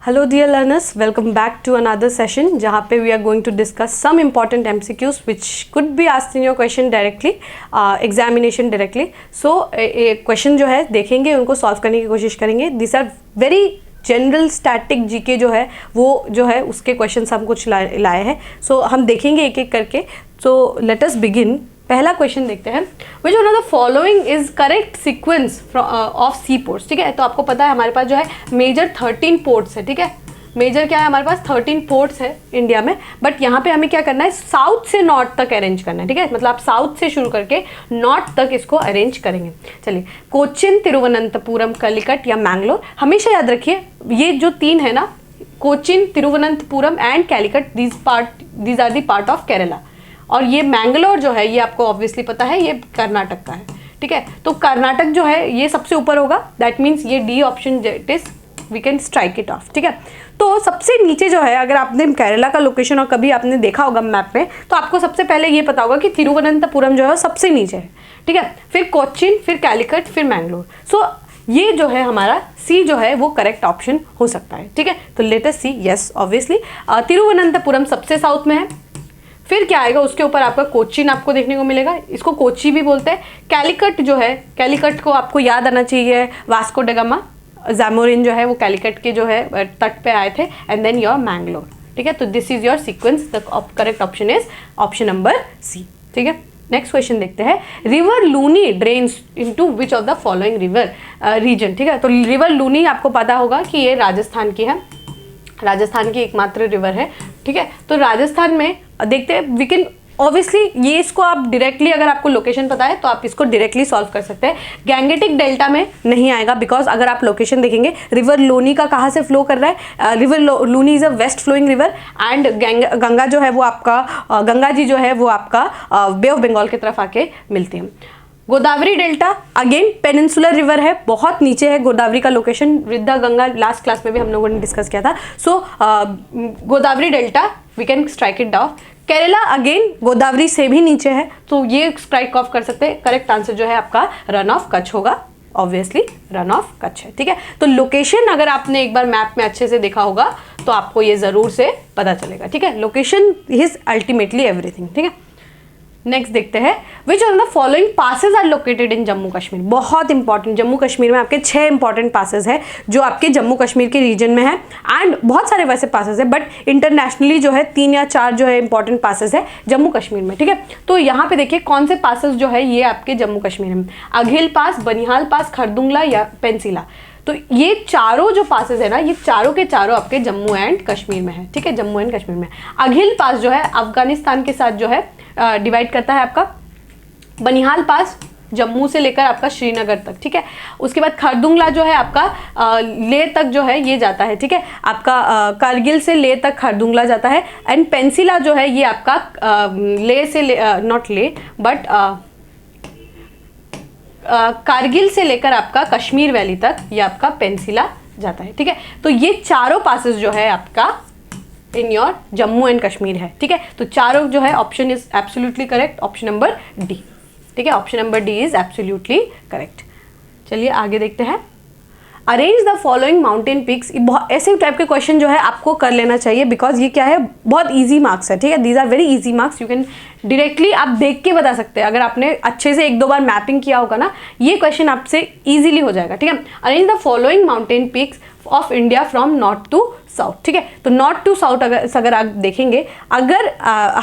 Hello dear learners, welcome back to another session जहाँ पे we are going to discuss some important MCQs which could be asked in your question directly, examination directly. So question जो है देखेंगे, उनको solve करने की कोशिश करेंगे. These are very general static GK जो है वो जो है उसके क्वेश्चन हम कुछ लाए हैं. सो हम देखेंगे एक एक करके. So let us begin. पहला क्वेश्चन देखते हैं. Which one of the following is correct sequence of sea ports. ठीक है, तो आपको पता है हमारे पास जो है मेजर 13 पोर्ट्स है. ठीक है, मेजर क्या है हमारे पास 13 पोर्ट्स है इंडिया में. बट यहाँ पे हमें क्या करना है, साउथ से नॉर्थ तक अरेंज करना है. ठीक है, मतलब आप साउथ से शुरू करके नॉर्थ तक इसको अरेंज करेंगे. चलिए, कोचिन, तिरुवनंतपुरम, कलिकट या मैंगलोर. हमेशा याद रखिए ये जो तीन है ना, Cochin, Thiruvananthapuram and Calicut, these are the part of Kerala. और ये मैंगलोर जो है ये आपको ऑब्वियसली पता है ये कर्नाटक का है. ठीक है, तो कर्नाटक जो है ये सबसे ऊपर होगा. दैट मीन्स ये D option it is, we can strike it off. ठीक है, तो सबसे नीचे जो है, अगर आपने केरला का लोकेशन और कभी आपने देखा होगा मैप में, तो आपको सबसे पहले ये पता होगा कि तिरुवनंतपुरम जो है सबसे नीचे है. ठीक है, फिर कोचिन, फिर कैलिकट, फिर मैंगलोर. सो ये जो है हमारा सी जो है वो करेक्ट ऑप्शन हो सकता है. ठीक है, तो लेट अस सी. यस, ऑब्वियसली तिरुवनंतपुरम सबसे साउथ में है. फिर क्या आएगा उसके ऊपर, आपका कोचिन आपको देखने को मिलेगा, इसको कोची भी बोलते हैं. कैलिकट जो है, कैलिकट को आपको याद आना चाहिए वास्को ड गामा, ज़ैमोरिन जो है वो कैलिकट के जो है तट पे आए थे. And then your Mangalore. ठीक है, तो this is your sequence. The correct option is option number C. ठीक है, नेक्स्ट क्वेश्चन देखते हैं. River Luni drains into which of the following river region. ठीक है, तो रिवर लूनी आपको पता होगा कि ये राजस्थान की है, राजस्थान की एकमात्र रिवर है. ठीक है, तो राजस्थान में देखते हैं, वी कैन ऑब्वियसली ये इसको आप डायरेक्टली, अगर आपको लोकेशन पता है तो आप इसको डायरेक्टली सॉल्व कर सकते हैं. गैंगेटिक डेल्टा में नहीं आएगा, बिकॉज अगर आप लोकेशन देखेंगे रिवर लोनी का कहाँ से फ्लो कर रहा है. River Luni is a west flowing river and Ganga जो है वो आपका गंगा जी जो है वो आपका बे ऑफ बंगाल की तरफ आके मिलती है. Godavari delta again peninsular river है, बहुत नीचे है गोदावरी का लोकेशन. वृद्धा गंगा लास्ट क्लास में भी हम लोगों ने डिस्कस किया था. So Godavari delta we can strike it off. Kerala again Godavari से भी नीचे है, तो ये स्ट्राइक ऑफ कर सकते हैं. करेक्ट आंसर जो है आपका रन ऑफ कच्छ होगा. ऑब्वियसली रन ऑफ कच्छ है. ठीक है, तो लोकेशन अगर आपने एक बार मैप में अच्छे से देखा होगा तो आपको ये जरूर से पता चलेगा. ठीक है, लोकेशन इज अल्टीमेटली एवरीथिंग. ठीक है, नेक्स्ट देखते हैं. Which of the following passes are located in Jammu Kashmir. बहुत इंपॉर्टेंट, जम्मू कश्मीर में आपके 6 इंपॉर्टेंट पासेज है जो आपके जम्मू कश्मीर के रीजन में है. एंड बहुत सारे वैसे पासेज है, बट इंटरनेशनली जो है 3 या 4 जो है इंपॉर्टेंट पासेज है जम्मू कश्मीर में. ठीक है, तो यहाँ पे देखिए कौन से पासेज जो है ये आपके जम्मू कश्मीर में. अघिल पास, बनिहाल पास, खरदुंगला या पेंसिला. तो ये चारों जो पासेस है ना, ये चारों के चारों आपके जम्मू एंड कश्मीर में है. ठीक है, जम्मू एंड कश्मीर में. अघिल पास जो है अफगानिस्तान के साथ जो है डिवाइड करता है आपका. बनिहाल पास जम्मू से लेकर आपका श्रीनगर तक. ठीक है, उसके बाद खरदुंगला जो है आपका लेह तक जो है ये जाता है. ठीक है, आपका कारगिल से लेह तक खरदुंगला जाता है. एंड पेंसिला जो है ये आपका लेह से नॉट लेह बट कारगिल से लेकर आपका कश्मीर वैली तक ये आपका पेंसिला जाता है. ठीक है, तो ये चारों पासेस जो है आपका in your Jammu and Kashmir है. ठीक है, तो चारों जो है option is absolutely correct, option number D. ठीक है, option number D is absolutely correct. चलिए आगे देखते हैं. Arrange the following mountain peaks. ऐसे टाइप के क्वेश्चन जो है आपको कर लेना चाहिए, बिकॉज ये क्या है, बहुत इजी मार्क्स है. ठीक है, these are very easy marks. You can directly आप देख के बता सकते हैं. अगर आपने अच्छे से 1-2 बार मैपिंग किया होगा ना, ये क्वेश्चन आपसे इजीली हो जाएगा. ठीक है, arrange the following mountain peaks of India from north to south. ठीक है, तो नॉर्थ टू साउथ अगर आप देखेंगे, अगर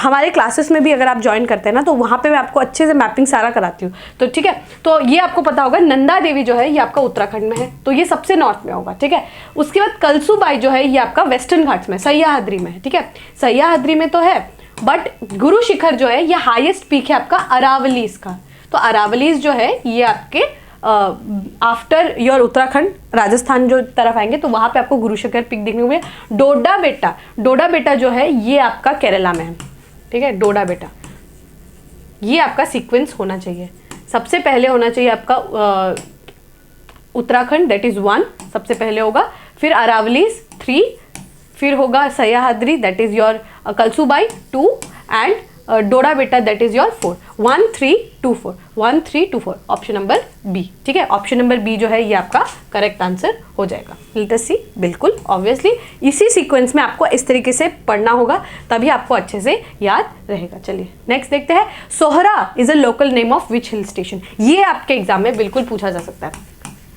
हमारे क्लासेस में भी अगर आप ज्वाइन करते हैं ना, तो वहाँ पे मैं आपको अच्छे से मैपिंग सारा कराती हूँ. तो ठीक है, तो ये आपको पता होगा नंदा देवी जो है ये आपका उत्तराखंड में है, तो ये सबसे नॉर्थ में होगा. ठीक है, उसके बाद कलसूबाई जो है ये आपका वेस्टर्न घाट्स में, सह्याद्री में है. ठीक है, सह्याद्री में तो है, बट गुरु शिखर जो है ये हाईएस्ट पीक है आपका अरावलीज का. तो अरावलीज जो है ये आपके आफ्टर योर उत्तराखंड, राजस्थान जो तरफ आएंगे तो वहाँ पे आपको गुरु शिखर पीक देखने को मिलेगा. डोडा बेटा जो है ये आपका केरला में है. ठीक है, डोडा बेटा ये आपका सीक्वेंस होना चाहिए. सबसे पहले होना चाहिए आपका उत्तराखंड, दैट इज 1 सबसे पहले होगा. फिर अरावलीज 3, फिर होगा Sahyadri that is your Kalsubai 2 and Doda Betta that is your 4, 1324, 1324 option number B. ठीक है, ऑप्शन नंबर बी जो है ये आपका करेक्ट आंसर हो जाएगा। लेट अस सी, बिल्कुल ऑब्वियसली इसी सीक्वेंस में आपको इस तरीके से पढ़ना होगा, तभी आपको अच्छे से याद रहेगा। चलिए नेक्स्ट देखते हैं, Sohra is a local name of which hill station. ये आपके एग्जाम में बिल्कुल पूछा जा सकता है,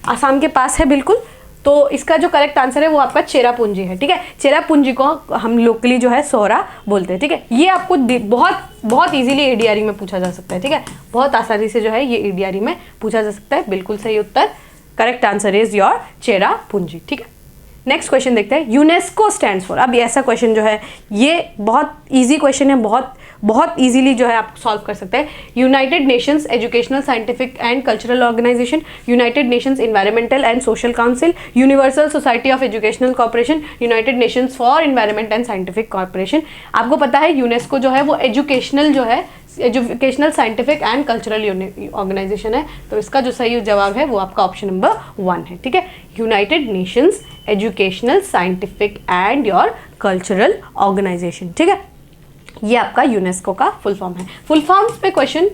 आसाम के पास है बिल्कुल, तो इसका जो करेक्ट आंसर है वो आपका चेरापूंजी है। ठीक है, चेरापूंजी को हम लोकली जो है सोहरा बोलते हैं। ठीक है, ये आपको बहुत बहुत इजीली एडीआरई में पूछा जा सकता है। ठीक है, बहुत आसानी से जो है ये एडीआरई में पूछा जा सकता है। बिल्कुल सही उत्तर, correct answer is your Cherrapunji. ठीक है, नेक्स्ट क्वेश्चन देखते हैं, यूनेस्को स्टैंड्स फॉर। अब ऐसा क्वेश्चन जो है ये बहुत इजी क्वेश्चन है, बहुत इजीली जो है आप सॉल्व कर सकते हैं। United Nations educational scientific and cultural organisation, United Nations environmental and social council, universal society of educational corporation, United Nations for environment and scientific corporation. आपको पता है यूनेस्को जो है वो एजुकेशनल जो है educational scientific and cultural organisation है, तो इसका जो सही जवाब है वो आपका ऑप्शन नंबर 1 है। ठीक है, United Nations educational scientific and your cultural organisation. ठीक है, ये आपका यूनेस्को का फुल फॉर्म है। फुल फॉर्म्स पे क्वेश्चन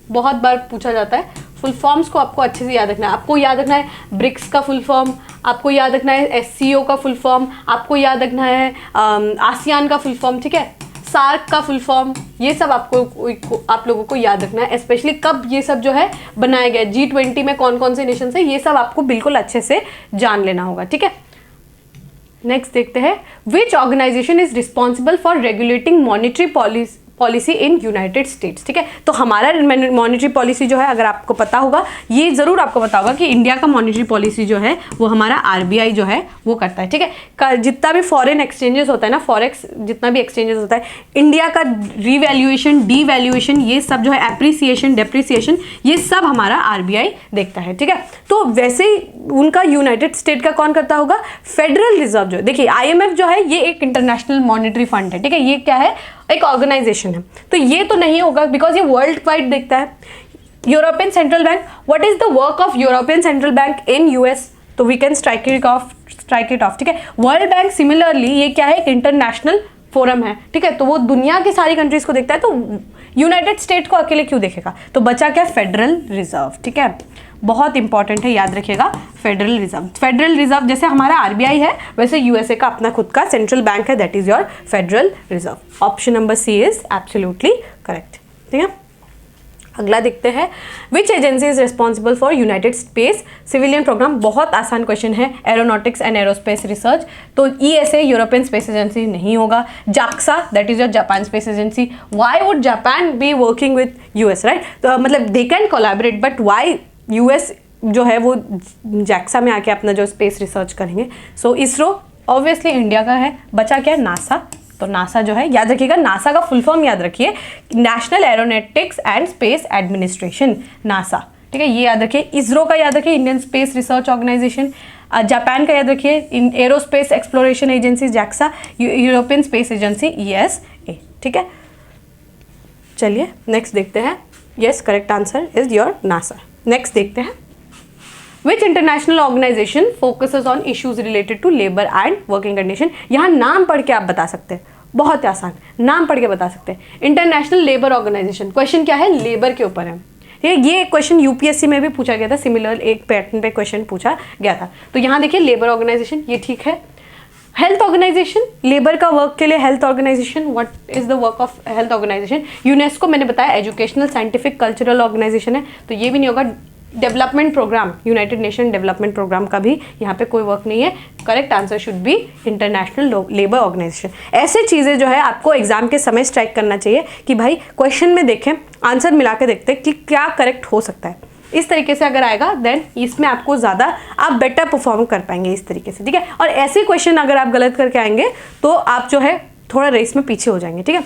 बहुत बार पूछा जाता है, फुल फॉर्म्स को आपको अच्छे से याद रखना है। आपको याद रखना है ब्रिक्स का फुल फॉर्म, आपको याद रखना है एससीओ का फुल फॉर्म, आपको याद रखना है आसियान का फुल फॉर्म। ठीक है, सार्क का फुल फॉर्म, ये सब आप लोगों को याद रखना है, स्पेशली कब ये सब जो है बनाया गया, G20 में कौन कौन से नेशन है, ये सब आपको बिल्कुल अच्छे से जान लेना होगा। ठीक है, नेक्स्ट देखते हैं, which organisation is responsible for regulating monetary policy in United States. ठीक है, तो हमारा मॉनिटरी पॉलिसी जो है, अगर आपको पता होगा, ये जरूर आपको पता होगा कि इंडिया का मॉनिटरी पॉलिसी जो है वो हमारा आरबीआई जो है वो करता है। ठीक है, जितना भी फॉरेन एक्सचेंजेस होता है ना, फॉरेक्स जितना भी एक्सचेंजेस होता है, इंडिया का रिवैल्यूएशन, डीवैल्यूएशन, ये सब जो है, एप्रिसिएशन, डेप्रिसिएशन, ये सब हमारा आरबीआई देखता है। ठीक है, तो वैसे ही उनका यूनाइटेड स्टेट का कौन करता होगा, फेडरल रिजर्व जो है। देखिए आईएमएफ जो है ये एक इंटरनेशनल मॉनिटरी फंड है। ठीक है, ये क्या है, एक ऑर्गेनाइजेशन है, तो ये तो नहीं होगा बिकॉज ये वर्ल्ड वाइड देखता है। European Central Bank, what is the work of European Central Bank in US, तो we can strike it off. ठीक है, वर्ल्ड बैंक सिमिलरली ये क्या है, एक इंटरनेशनल फोरम है। ठीक है, तो वो दुनिया की सारी कंट्रीज को देखता है, तो यूनाइटेड स्टेट को अकेले क्यों देखेगा, तो बचा क्या, फेडरल रिजर्व। ठीक है, बहुत इंपॉर्टेंट है, याद रखिएगा, फेडरल रिजर्व। फेडरल रिजर्व जैसे हमारा आरबीआई है, वैसे यूएसए का अपना खुद का सेंट्रल बैंक है, that is your Federal Reserve. Option number C is absolutely correct. ठीक है, अगला देखते हैं, which agency is responsible for united space civilian program. बहुत आसान क्वेश्चन है, एरोनॉटिक्स एंड एरोस्पेस रिसर्च, तो ईएसए यूरोपियन स्पेस एजेंसी नहीं होगा। JAXA that is your Japan Space Agency. Why would Japan be working with US, right, तो मतलब they can collaborate, but why US जो है वो जैक्सा में आके अपना जो स्पेस रिसर्च करेंगे। सो इसरो ऑब्वियसली इंडिया का है, बचा क्या, नासा, तो नासा जो है याद रखिएगा, नासा का फुल फॉर्म याद रखिए, national aeronautics and space administration, NASA. ठीक है, ये याद रखिए। इसरो का याद रखिए, Indian space research organisation. Japan का याद रखिए, aerospace exploration agency JAXA. European space agency ESA. ठीक है, चलिए नेक्स्ट देखते हैं, yes correct answer is your NASA. Next देखते हैं, which international organisation focuses on issues related to labour and working condition. यहाँ नाम पढ़ के आप बता सकते हैं, बहुत आसान, नाम पढ़ के बता सकते हैं। इंटरनेशनल लेबर ऑर्गेनाइजेशन, क्वेश्चन क्या है, लेबर के ऊपर है। ठीक है, ये क्वेश्चन यूपीएससी में भी पूछा गया था, सिमिलर एक पैटर्न पे क्वेश्चन पूछा गया था। तो यहाँ देखिए लेबर ऑर्गेनाइजेशन, ये ठीक है। हेल्थ ऑर्गेनाइजेशन, लेबर का वर्क के लिए health organisation, what is the work of health organisation. UNESCO मैंने बताया एजुकेशनल साइंटिफिक कल्चरल ऑर्गेनाइजेशन है, तो ये भी नहीं होगा। Development programme, United Nation development programme का भी यहाँ पे कोई वर्क नहीं है। Correct answer should be international labour organisation. ऐसे चीज़ें जो है आपको एग्जाम के समय स्ट्राइक करना चाहिए कि भाई क्वेश्चन में देखें, आंसर मिला के देखते हैं कि क्या करेक्ट हो सकता है। इस तरीके से अगर आएगा देन इसमें आपको ज़्यादा आप बेटर परफॉर्म कर पाएंगे इस तरीके से। ठीक है, और ऐसे क्वेश्चन अगर आप गलत करके आएंगे तो आप जो है थोड़ा रेस में पीछे हो जाएंगे। ठीक है,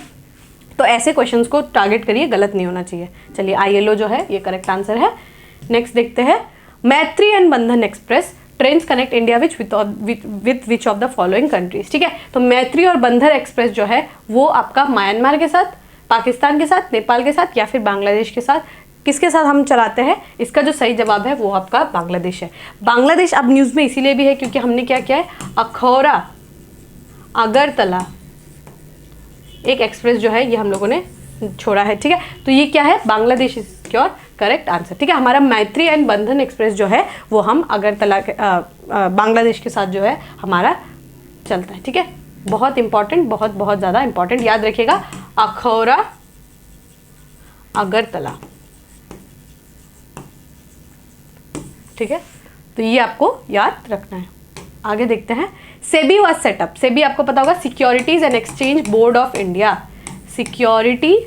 तो ऐसे क्वेश्चंस को टारगेट करिए, गलत नहीं होना चाहिए। चलिए ILO जो है ये करेक्ट आंसर है। नेक्स्ट देखते हैं, मैत्री एंड बंधन express trains connect India with which of the following countries. ठीक है, तो मैत्री और बंधन एक्सप्रेस जो है वो आपका म्यांमार के साथ, पाकिस्तान के साथ, नेपाल के साथ या फिर बांग्लादेश के साथ, किसके साथ हम चलाते हैं, इसका जो सही जवाब है वो आपका बांग्लादेश है। बांग्लादेश अब न्यूज़ में इसीलिए भी है क्योंकि हमने क्या किया है, अखौरा अगरतला एक एक्सप्रेस जो है ये हम लोगों ने छोड़ा है, ठीक है। तो ये क्या है, Bangladesh is your correct answer, ठीक है। हमारा मैत्री एंड बंधन एक्सप्रेस जो है वो हम अगरतला बांग्लादेश के साथ जो है हमारा चलता है, ठीक है। बहुत इंपॉर्टेंट, बहुत बहुत ज़्यादा इंपॉर्टेंट, याद रखिएगा, अखौरा अगरतला, ठीक है। तो ये आपको याद रखना है। आगे देखते हैं, सेबी वाज सेटअप, सेबी आपको पता होगा securities and exchange board of India, securities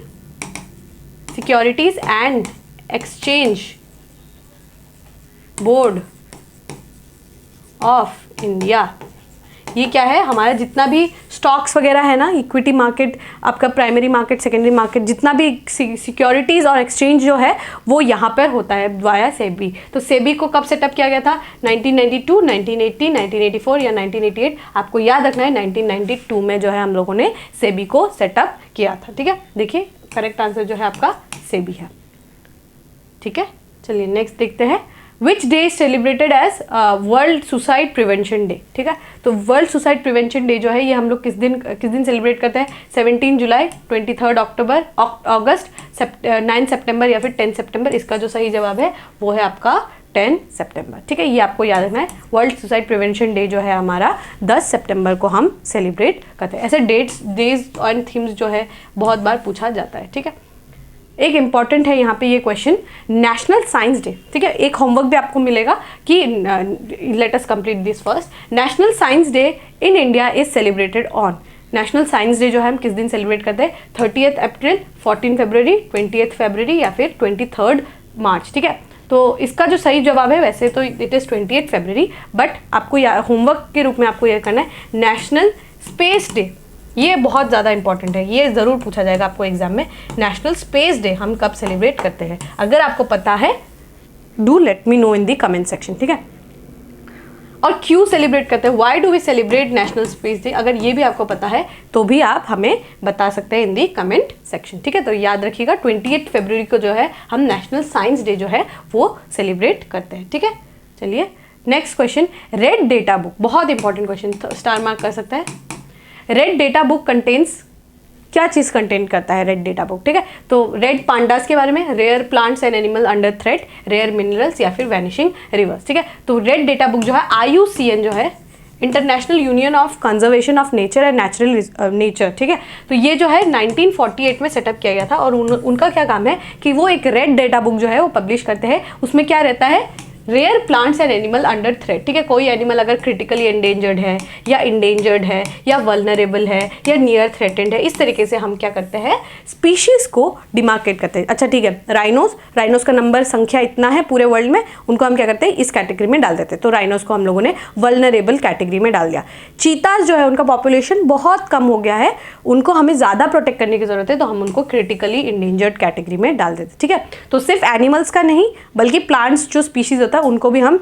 and exchange board of India. ये क्या है, हमारा जितना भी स्टॉक्स वगैरह है ना, इक्विटी मार्केट, आपका प्राइमरी मार्केट, सेकेंडरी मार्केट, जितना भी सिक्योरिटीज़ और एक्सचेंज जो है वो यहाँ पर होता है वाया सेबी। तो सेबी को कब सेटअप किया गया था, 1992, 1980, 1984 या 1988, आपको याद रखना है 1992 में जो है हम लोगों ने सेबी को सेटअप किया था, ठीक है। देखिए करेक्ट आंसर जो है आपका सेबी है, ठीक है। चलिए नेक्स्ट देखते हैं, which day is celebrated as world suicide prevention day, ठीक है। तो वर्ल्ड सुसाइड प्रिवेंशन डे जो है ये हम लोग किस दिन सेलिब्रेट करते हैं, 17 जुलाई, 23 अक्टूबर, अगस्त, 9 सितंबर या फिर 10 सितंबर। इसका जो सही जवाब है वो है आपका 10 सितंबर, ठीक है। ये आपको याद रखना है, वर्ल्ड सुसाइड प्रिवेंशन डे जो है हमारा 10 सितंबर को हम सेलिब्रेट करते हैं। ऐसे डेट्स, डेज और थीम्स जो है बहुत बार पूछा जाता है, ठीक है। एक इंपॉर्टेंट है यहाँ पे ये क्वेश्चन, नेशनल साइंस डे, ठीक है। एक होमवर्क भी आपको मिलेगा कि let us complete this first. National science day in India is celebrated on, national science day जो है हम किस दिन सेलिब्रेट करते हैं, 30 अप्रैल, 14 फरवरी, 20 फरवरी या फिर 23 मार्च, ठीक है। तो इसका जो सही जवाब है वैसे तो इट इज़ 28 फरवरी, बट आपको होमवर्क के रूप में आपको यह करना है नेशनल स्पेस डे। ये बहुत ज़्यादा इंपॉर्टेंट है, ये ज़रूर पूछा जाएगा आपको एग्जाम में, नेशनल स्पेस डे हम कब सेलिब्रेट करते हैं। अगर आपको पता है do let me know in the comment section, ठीक है। और क्यों सेलिब्रेट करते हैं, why do we celebrate national space day, अगर ये भी आपको पता है तो भी आप हमें बता सकते हैं इन दी कमेंट सेक्शन, ठीक है। तो याद रखिएगा 28 फरवरी को जो है हम नेशनल साइंस डे जो है वो सेलिब्रेट करते हैं, ठीक है। चलिए next question, red data book, बहुत इंपॉर्टेंट क्वेश्चन, स्टार मार्क कर सकते हैं। रेड डेटा बुक कंटेन्स, क्या चीज़ कंटेन करता है रेड डेटा बुक, ठीक है। तो रेड पांडास के बारे में, rare plants and animal under threat, rare minerals या फिर वैनिशिंग रिवर्स, ठीक है। तो रेड डेटा बुक जो है IUCN जो है, international union of conservation of nature and natural nature, ठीक है। तो ये जो है 1948 में सेटअप किया गया था और उनका क्या काम है कि वो एक रेड डेटा बुक जो है वो पब्लिश करते हैं। उसमें क्या रहता है, rare plants and animal under threat, ठीक है। कोई एनिमल अगर क्रिटिकली एंडेंजर्ड है या इंडेंजर्ड है या वल्नरेबल है या नियर थ्रेटेंड है, इस तरीके से हम क्या करते हैं, स्पीशीज़ को डिमार्केट करते हैं। अच्छा ठीक है, राइनोस का नंबर संख्या इतना है पूरे वर्ल्ड में, उनको हम क्या करते हैं, इस कैटेगरी में डाल देते हैं। तो राइनोस को हम लोगों ने वल्नरेबल कैटेगरी में डाल दिया। चीताज जो है उनका पॉपुलेशन बहुत कम हो गया है, उनको हमें ज़्यादा प्रोटेक्ट करने की ज़रूरत है, तो हम उनको क्रिटिकली इंडेंजर्ड कैटेगरी में डाल देते हैं, ठीक है। तो सिर्फ एनिमल्स का नहीं बल्कि प्लांट्स जो स्पीशीज़ होता है उनको भी हम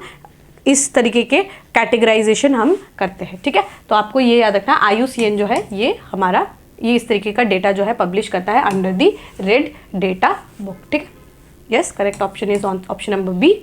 इस तरीके के कैटेगराइजेशन हम करते हैं, ठीक है। तो आपको ये याद रखना, IUCN जो है ये हमारा ये इस तरीके का डेटा जो है पब्लिश करता है under the red data book, ठीक है। Yes, correct option is option number B.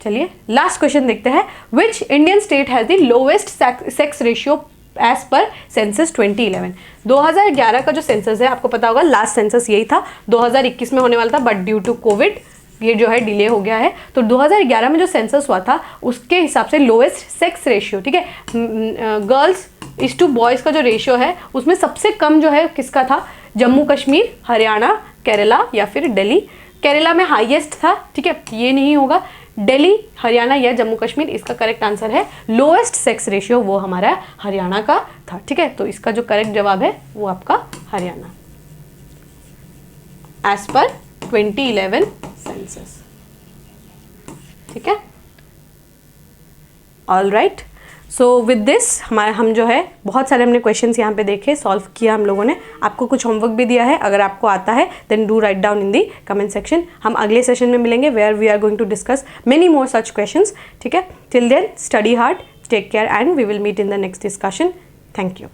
चलिए लास्ट क्वेश्चन देखते हैं, which Indian state has the lowest sex ratio as per census 2011। 2011 का जो सेंसस है आपको पता होगा, लास्ट सेंसस यही था, 2021 में होने वाला था, बट ड्यू टू कोविड ये जो है डिले हो गया है। तो 2011 में जो सेंसस हुआ था उसके हिसाब से लोएस्ट सेक्स रेशियो, ठीक है, गर्ल्स इज टू बॉयज़ का जो रेशियो है उसमें सबसे कम जो है किसका था, जम्मू कश्मीर, हरियाणा, केरला या फिर दिल्ली। केरला में हाईएस्ट था, ठीक है, ये नहीं होगा, दिल्ली, हरियाणा या जम्मू कश्मीर इसका करेक्ट आंसर है। लोएस्ट सेक्स रेशियो वो हमारा हरियाणा का था, ठीक है। तो इसका जो करेक्ट जवाब है वो आपका हरियाणा एज पर 2011 सेंसस, ठीक है। All right, so with this हम जो है बहुत सारे हमने क्वेश्चंस यहाँ पे देखे, सॉल्व किया हम लोगों ने, आपको कुछ होमवर्क भी दिया है, अगर आपको आता है then do write down in the comment section. हम अगले सेशन में मिलेंगे where we are going to discuss many more such questions, ठीक है। Till then study hard, take care and we will meet in the next discussion. Thank you.